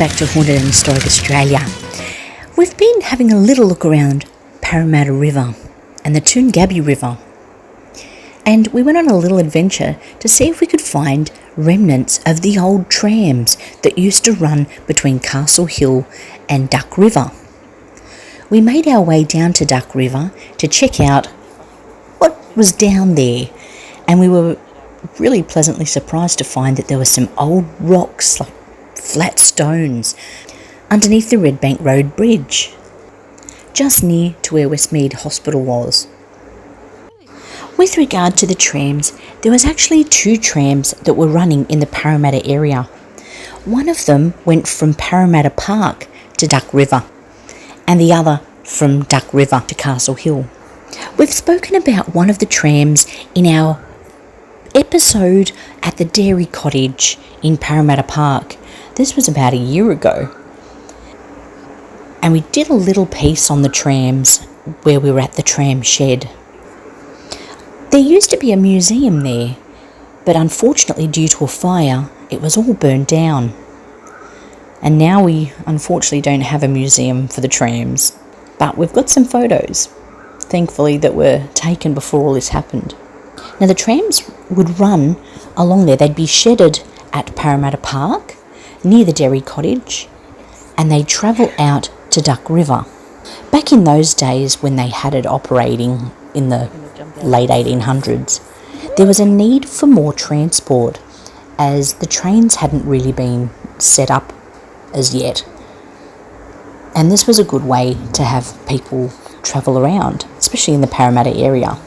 back to Haunted and Historic Australia. We've been having a little look around Parramatta River and the Toongabbie River. And we went on a little adventure to see if we could find remnants of the old trams that used to run between Castle Hill and Duck River. We made our way down to Duck River to check out what was down there, and we were really pleasantly surprised to find that there were some old rocks, like flat stones, underneath the Red Bank Road Bridge, just near to where Westmead Hospital was. With regard to the trams, there was actually 2 trams that were running in the Parramatta area. One of them went from Parramatta Park to Duck River, and the other from Duck River to Castle Hill. We've spoken about one of the trams in our episode at the Dairy Cottage in Parramatta Park. This was about a year ago. And we did a little piece on the trams where we were at the tram shed. There used to be a museum there, but unfortunately due to a fire, it was all burned down. And now we unfortunately don't have a museum for the trams, but we've got some photos, thankfully, that were taken before all this happened. Now the trams would run along there. They'd be shedded at Parramatta Park, near the Dairy Cottage, and they'd travel out to Duck River. Back in those days when they had it operating in the late 1800s, there was a need for more transport as the trains hadn't really been set up as yet. And this was a good way to have people travel around, especially in the Parramatta area.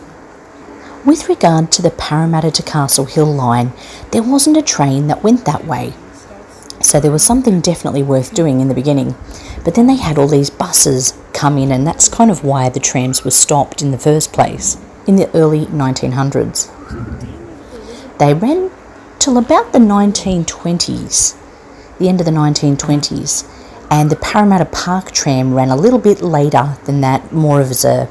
With regard to the Parramatta to Castle Hill line, there wasn't a train that went that way. So there was something definitely worth doing in the beginning. But then they had all these buses come in, and that's kind of why the trams were stopped in the first place, in the early 1900s. They ran till about the 1920s, the end of the 1920s, and the Parramatta Park tram ran a little bit later than that, more of as a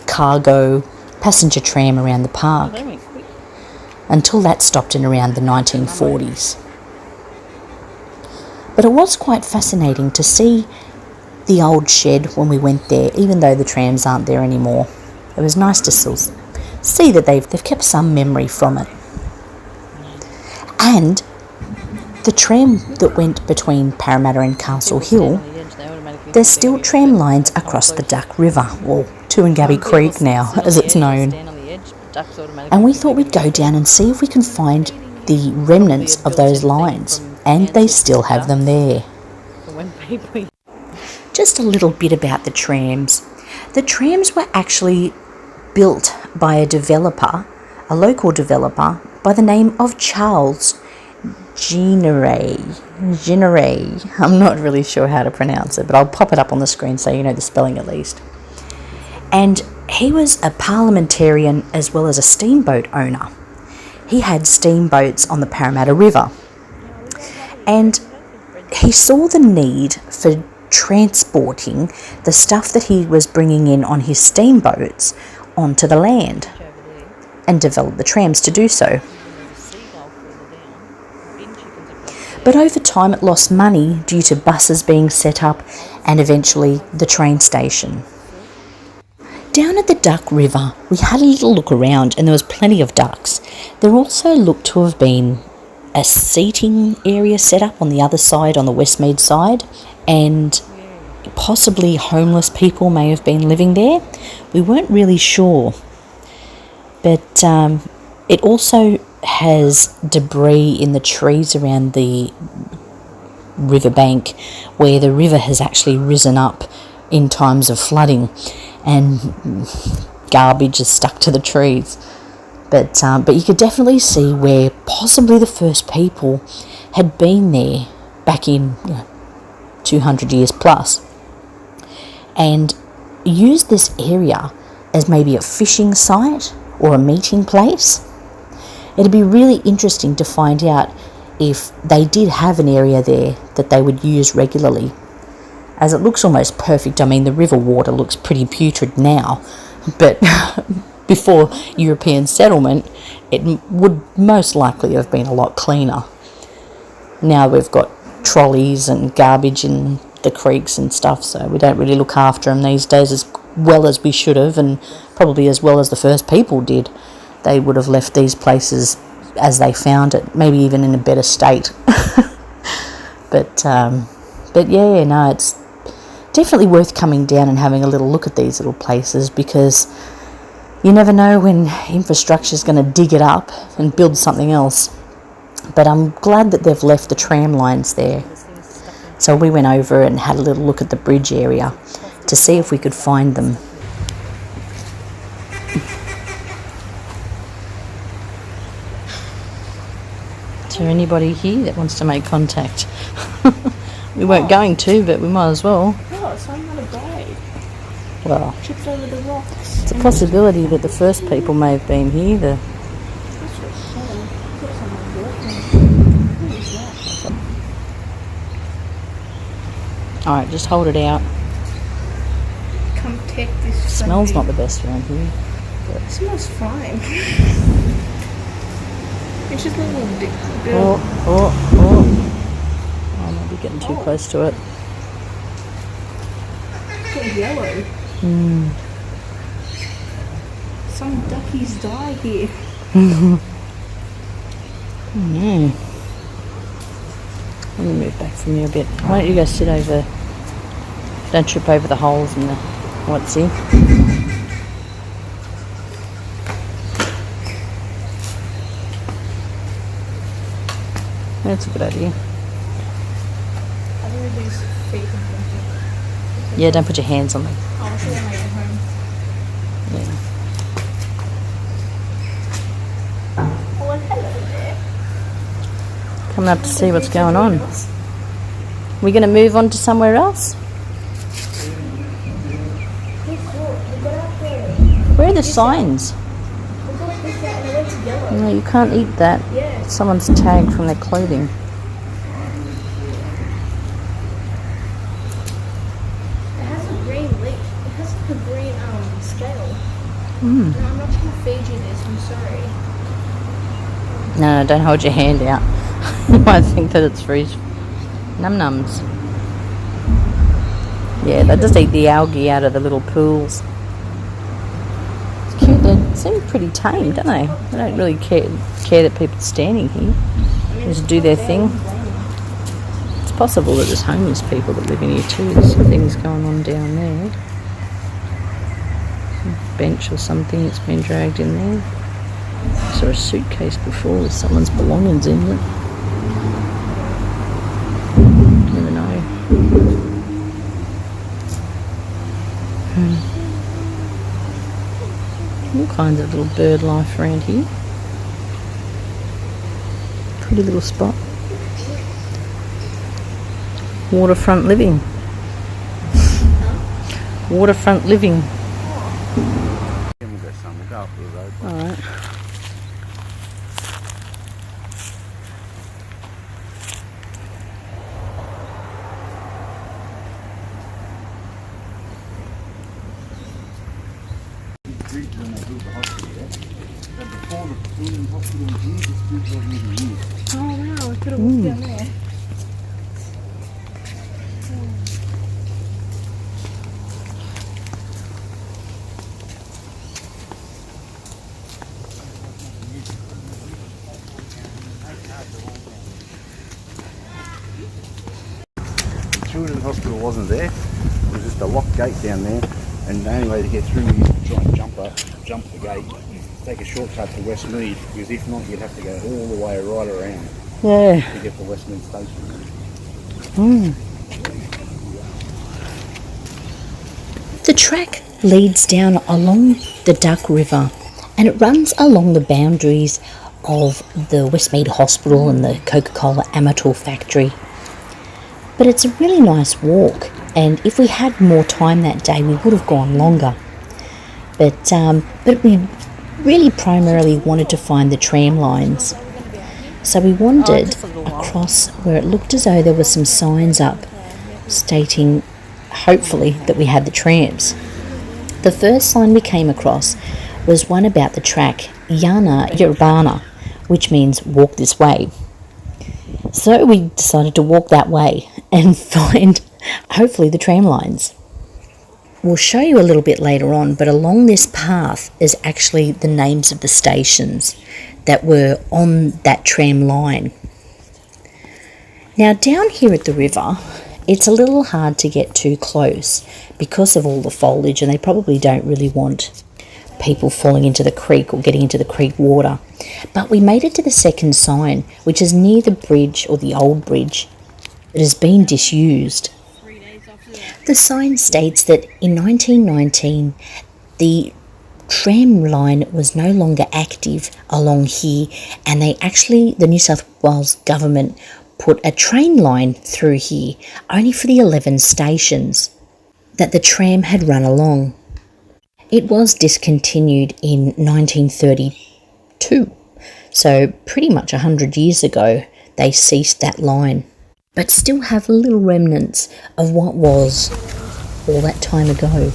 cargo passenger tram around the park, until that stopped in around the 1940s. But it was quite fascinating to see the old shed when we went there, even though the trams aren't there anymore. It was nice to still see that they've kept some memory from it. And the tram that went between Parramatta and Castle Hill, there's still tram lines across the Duck River, or Toongabbie Creek now, as it's known. And we thought we'd go down and see if we can find the remnants of those lines, and they still have them there. Just a little bit about the trams. The trams were actually built by a developer, a local developer, by the name of Charles Genere. I'm not really sure how to pronounce it, but I'll pop it up on the screen so you know the spelling at least. And he was a parliamentarian as well as a steamboat owner. He had steamboats on the Parramatta River. And he saw the need for transporting the stuff that he was bringing in on his steamboats onto the land, and developed the trams to do so. But over time it lost money due to buses being set up and eventually the train station. Down at the Duck River, we had a little look around and there was plenty of ducks. There also looked to have been a seating area set up on the other side, on the Westmead side, and possibly homeless people may have been living there. We weren't really sure. But it also has debris in the trees around the riverbank, where the river has actually risen up in times of flooding and garbage is stuck to the trees. But you could definitely see where possibly the first people had been there back in 200 years plus, and used this area as maybe a fishing site or a meeting place. It'd be really interesting to find out if they did have an area there that they would use regularly, as it looks almost perfect. I mean, the river water looks pretty putrid now, but before European settlement, it would most likely have been a lot cleaner. Now we've got trolleys and garbage in the creeks and stuff, so we don't really look after them these days as well as we should have, and probably as well as the first people did. They would have left these places as they found it, maybe even in a better state. But yeah, no, it's definitely worth coming down and having a little look at these little places, because you never know when infrastructure is going to dig it up and build something else. But I'm glad that they've left the tram lines there. So we went over and had a little look at the bridge area to see if we could find them. Is there anybody here that wants to make contact? We weren't going to, but we might as well. Oh, some kind of died. Well, Tripped over the rocks. it's a possibility that the first people may have been here. That's what Who is that? Alright, just hold it out. Come take this. Smells not the best around here. It smells fine. It's just a little bit. Oh, I might be getting too close to it. It's got yellow. Some duckies die here. Let me move back from you a bit. Why don't you go sit over, don't trip over the holes in the what's here. That's a good idea. I think these feet and things. Yeah, don't put your hands on them. I'll see when I get home. Yeah. Oh, well, hello there. Coming up to see what's going on. We're going to move on to somewhere else? Where are the signs? No, you can't eat that. Someone's tagged from their clothing. It has a green leaf. It has like a green scale. No, I'm not trying to feed you this. I'm sorry. No, don't hold your hand out. You might think that it's for his num-nums. Yeah, they just eat the algae out of the little pools. It's cute. They seem pretty tame, don't they? They don't really care that people are standing here. They just do their thing. It's possible that there's homeless people that live in here too. There's some things going on down there. Some bench or something that's been dragged in there. I saw a suitcase before with someone's belongings in it. Never know. All kinds of little bird life around here. Pretty little spot. Waterfront living. Waterfront living. Alright. When they built the hospital there, but before the children's hospital was here, this bridge wasn't even used. Oh wow, I could have walked down there. The children's hospital wasn't there. It was just a locked gate down there, and the only way to get through is to try and jump the gate, take a shortcut to Westmead, because if not, you'd have to go all the way right around to get to Westmead station. The track leads down along the Duck River, and it runs along the boundaries of the Westmead Hospital and the Coca-Cola Amateur factory. But it's a really nice walk, and if we had more time that day we would have gone longer. But we really primarily wanted to find the tram lines. So we wandered across where it looked as though there were some signs up stating, hopefully, that we had the trams. The first sign we came across was one about the track Yana Yerbana, which means walk this way. So we decided to walk that way and find, hopefully, the tram lines. We'll show you a little bit later on, but along this path is actually the names of the stations that were on that tram line. Now down here at the river, it's a little hard to get too close because of all the foliage, and they probably don't really want people falling into the creek or getting into the creek water. But we made it to the second sign, which is near the bridge, or the old bridge, that has been disused. The sign states that in 1919 the tram line was no longer active along here, and the New South Wales government put a train line through here only for the 11 stations that the tram had run along. It was discontinued in 1932, so pretty much 100 years ago they ceased that line, but still have little remnants of what was all that time ago.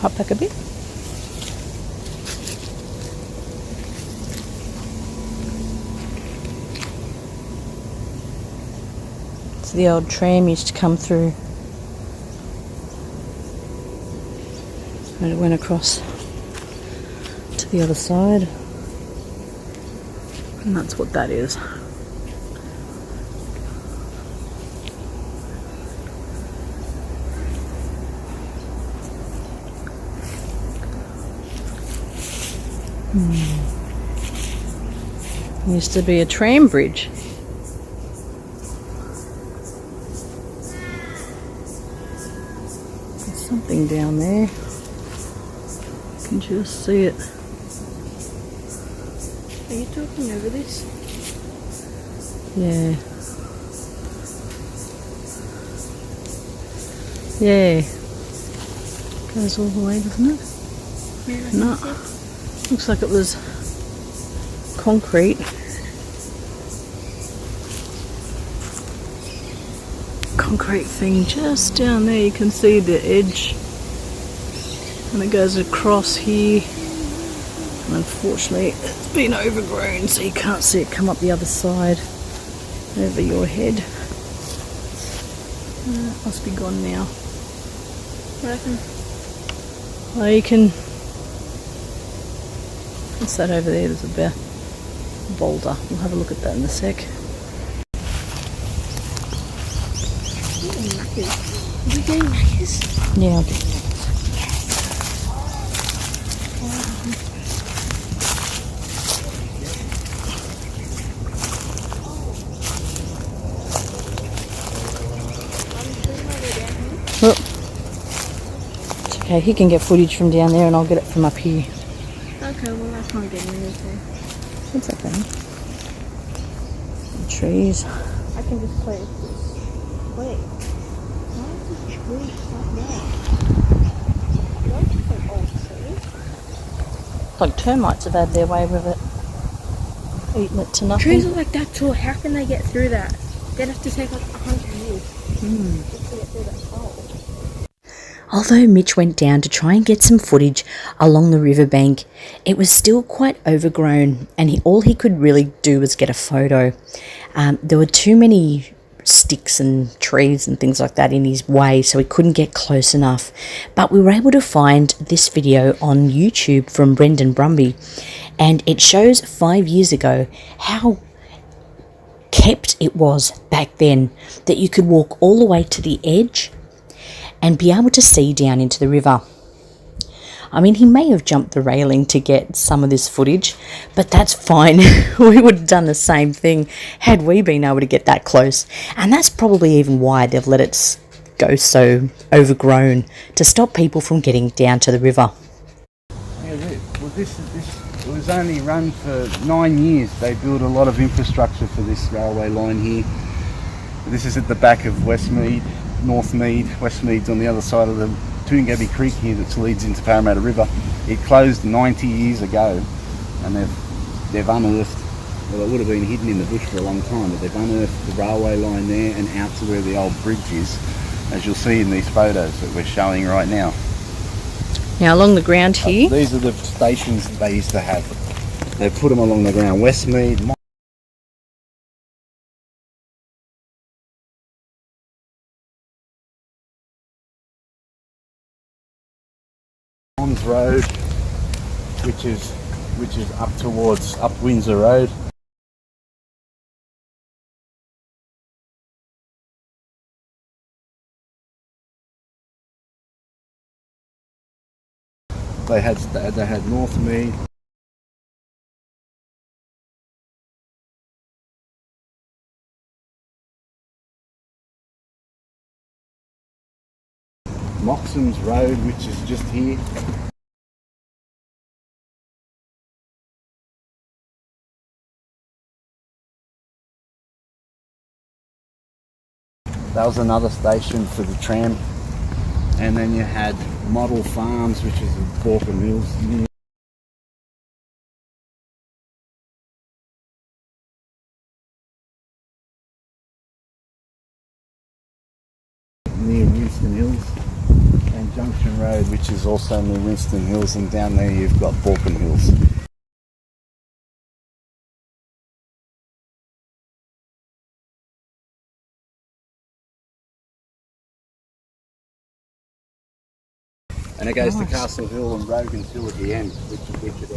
Hop back a bit. So the old tram used to come through and it went across to the other side, and that's what that is. Used to be a tram bridge. There's something down there. You can just see it. Are you talking over this? Yeah. Yeah. Goes all the way, doesn't it? Yeah, No. Looks like it was concrete. Concrete thing just down there. You can see the edge, and it goes across here. And unfortunately, it's been overgrown, so you can't see it come up the other side over your head. It must be gone now. What happened? Well, you can. What's that over there? There's a boulder. We'll have a look at that in a sec. Are we getting knackers? Yeah, I'll get that. Oh. It's okay, he can get footage from down there and I'll get it from up here. Okay, well I can't get anything. It's okay. Some trees. I can just play with this. Wait. Why is the tree like that? Don't you think old trees? Like termites have had their way with it. Eating it to nothing. Trees are like that too. How can they get through that? They'd have to take like 100 years just to get through that hole. Although Mitch went down to try and get some footage along the riverbank, it was still quite overgrown, and all he could really do was get a photo. There were too many sticks and trees and things like that in his way, so he couldn't get close enough. But we were able to find this video on YouTube from Brendan Brumby, and it shows 5 years ago how kept it was back then, that you could walk all the way to the edge and be able to see down into the river. I mean, he may have jumped the railing to get some of this footage, but that's fine. We would have done the same thing had we been able to get that close. And that's probably even why they've let it go so overgrown, to stop people from getting down to the river. Yeah, well, this it was only run for 9 years. They built a lot of infrastructure for this railway line here. This is at the back of Westmead, Northmead. Westmead's on the other side of the Toongabbie Creek here that leads into Parramatta River. It closed 90 years ago, and they've unearthed, well, it would have been hidden in the bush for a long time, but they've unearthed the railway line there and out to where the old bridge is, as you'll see in these photos that we're showing right now. Now along the ground here, These are the stations that they used to have. They put them along the ground. Westmead, Mons Road, which is up Windsor Road. They had Northmead. Moxon's Road, which is just here. That was another station for the tram. And then you had Model Farms, which is at Borkham Hills. Near Winston Hills. And Junction Road, which is also near Winston Hills. And down there you've got Borkham Hills. And it goes to Castle Hill and Rogans Hill at the end, which is wicked.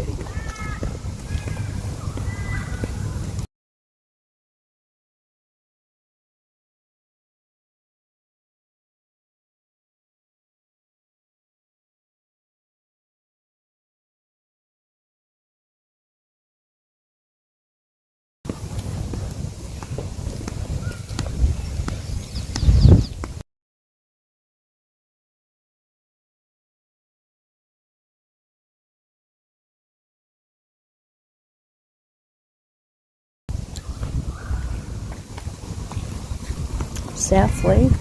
Southleigh.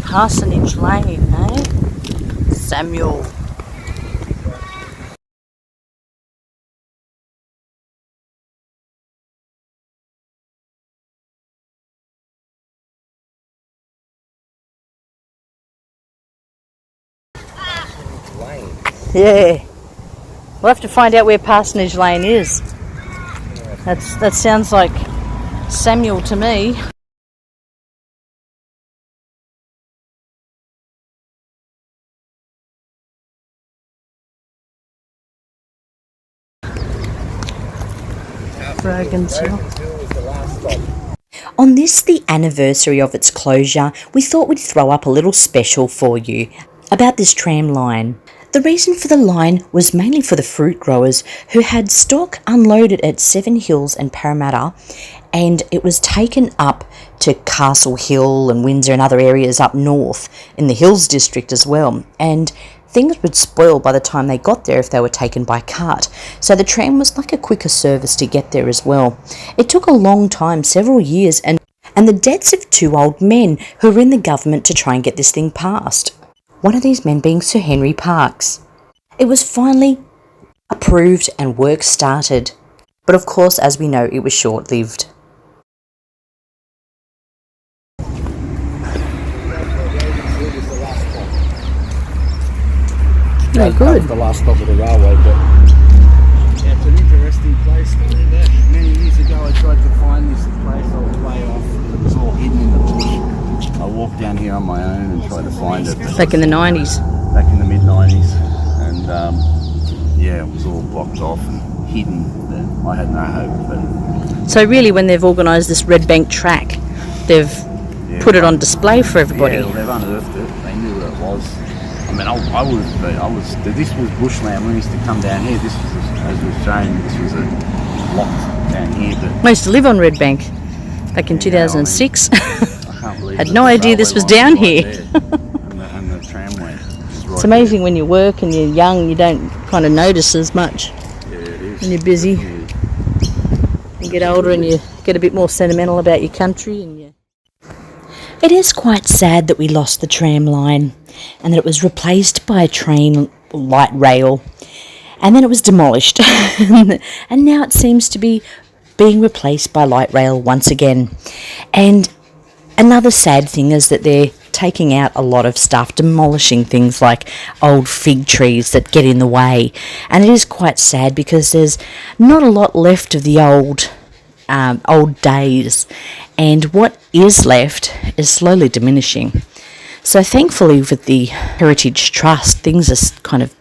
Parsonage Lane, eh? Samuel. Yeah. We'll have to find out where Parsonage Lane is. That sounds like Samuel to me. Rogans Hill. On this, the anniversary of its closure, we thought we'd throw up a little special for you about this tram line. The reason for the line was mainly for the fruit growers who had stock unloaded at Seven Hills and Parramatta, and it was taken up to Castle Hill and Windsor and other areas up north in the Hills district as well, and things would spoil by the time they got there if they were taken by cart, so the tram was like a quicker service to get there as well. It took a long time, several years, and the deaths of two old men who were in the government to try and get this thing passed. One of these men being Sir Henry Parkes. It was finally approved and work started, but of course, as we know, it was short-lived. No, good. That was the last stop of the railway, but yeah, it's an interesting place. Many years ago I tried to find this place. I was way off. It was all hidden in the bush. I walked down here on my own and tried to find it. Back in the 90s. Back in the mid-90s. And yeah, it was all blocked off and hidden. I had no hope. But so really, when they've organised this Red Bank track, they've put it on display for everybody. Yeah, well, they've unearthed it. They knew what it was. I mean, this was bushland. We used to come down here. This was, as we've shown, this was a lot down here. But I used to live on Red Bank back in 2006. I can't believe had no idea this was down here. It's amazing when you work and you're young, you don't kind of notice as much. Yeah, it is. When you're busy. You get older and you get a bit more sentimental about your country. It is quite sad that we lost the tram line and that it was replaced by a train light rail, and then it was demolished and now it seems to be being replaced by light rail once again. And another sad thing is that they're taking out a lot of stuff, demolishing things like old fig trees that get in the way, and it is quite sad because there's not a lot left of the old days, and what is left is slowly diminishing. So thankfully with the Heritage Trust, things are kind of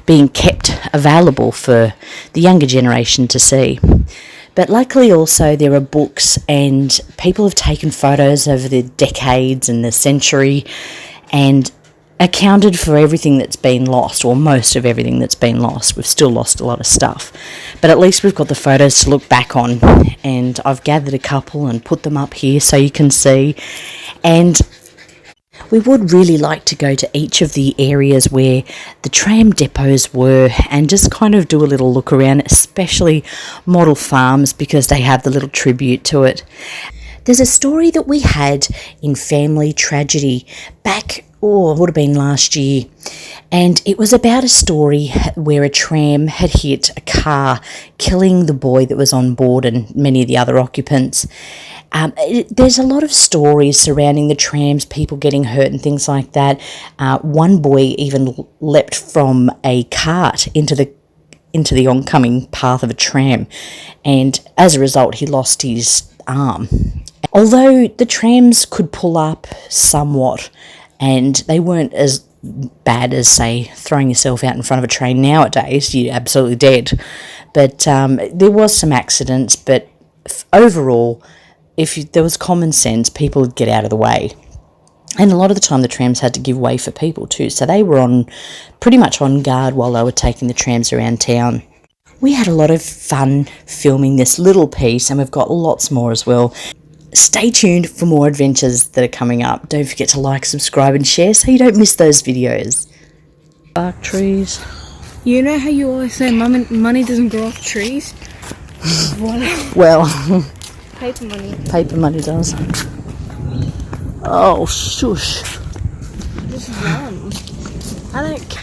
being kept available for the younger generation to see. But luckily also there are books, and people have taken photos over the decades and the century and accounted for everything that's been lost, or most of everything that's been lost. We've still lost a lot of stuff, but at least we've got the photos to look back on, and I've gathered a couple and put them up here so you can see. And we would really like to go to each of the areas where the tram depots were and just kind of do a little look around, especially model farms, because they have the little tribute to it. There's a story that we had in Family Tragedy back, it would have been last year, and it was about a story where a tram had hit a car, killing the boy that was on board and many of the other occupants. There's a lot of stories surrounding the trams, people getting hurt and things like that. One boy even leapt from a cart into the oncoming path of a tram, and as a result he lost his arm. Although the trams could pull up somewhat, and they weren't as bad as, say, throwing yourself out in front of a train nowadays, you're absolutely dead. But there was some accidents, but overall, if there was common sense, people would get out of the way. And a lot of the time the trams had to give way for people too, so they were pretty much on guard while they were taking the trams around town. We had a lot of fun filming this little piece, and we've got lots more as well. Stay tuned for more adventures that are coming up. Don't forget to like, subscribe and share so you don't miss those videos. Bark trees. You know how you always say money doesn't grow off trees? Well, Paper money. paper money does. Oh, shush. Just run. I don't care.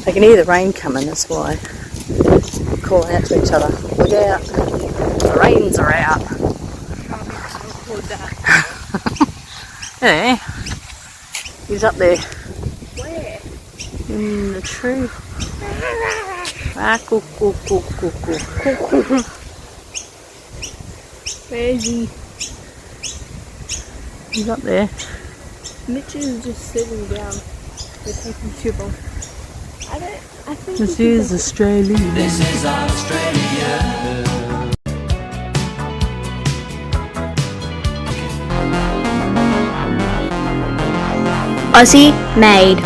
I can hear the rain coming, that's why. Calling out to each other. Look out. The rains are out. Hey, he's up there. Where? In the tree. Ah, cool. Where is he? He's up there. Mitch is just sitting down. They're taking too long. I think This is Australia. This is Australia. Aussie made.